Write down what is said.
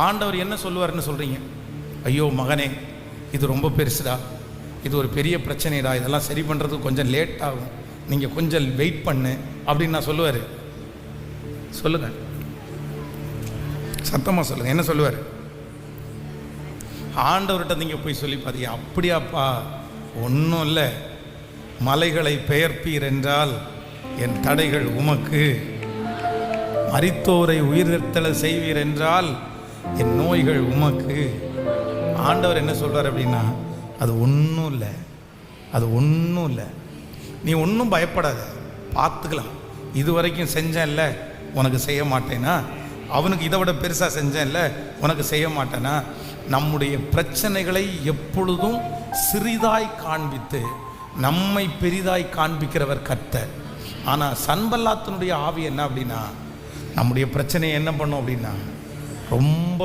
ஆண்டவர் என்ன சொல்லுவார்னு சொல்கிறீங்க? ஐயோ மகனே, இது ரொம்ப பெருசுடா, இது ஒரு பெரிய பிரச்சனைடா, இதெல்லாம் சரி பண்ணுறதுக்கு கொஞ்சம் லேட் ஆகும், நீங்கள் கொஞ்சம் வெயிட் பண்ணு அப்படின்னு நான் சொல்லுவார். சொல்லுங்கள், சத்தமாக சொல்லுங்கள், என்ன சொல்லுவார்? ஆண்டவர்கிட்ட நீங்கள் போய் சொல்லி பார்த்தீங்க, அப்படியாப்பா ஒன்றும் இல்லை, மலைகளை பெயர்ப்பீர் என்றால் என் தடைகள் உமக்கு, மரித்தோரை உயிர்த்தெழ செய்வீர் என்றால் என் நோய்கள் உமக்கு. ஆண்டவர் என்ன சொல்கிறார் அப்படின்னா, அது ஒன்றும் இல்லை, அது ஒன்றும் இல்லை, நீ ஒன்றும் பயப்படாத, பார்த்துக்கலாம். இது வரைக்கும் செஞ்சேன்ல, உனக்கு செய்ய மாட்டேனா? அவனுக்கு இதை விட பெருசாக செஞ்சேன்ல, உனக்கு செய்ய மாட்டேனா? நம்முடைய பிரச்சனைகளை எப்பொழுதும் சிறிதாய் காண்பித்து நம்மை பெரிதாய் காண்பிக்கிறவர் கர்த்தர். ஆனால் சன்பல்லாத்தினுடைய ஆவி என்ன அப்படின்னா, நம்முடைய பிரச்சனையை என்ன பண்ணும் அப்படின்னா ரொம்ப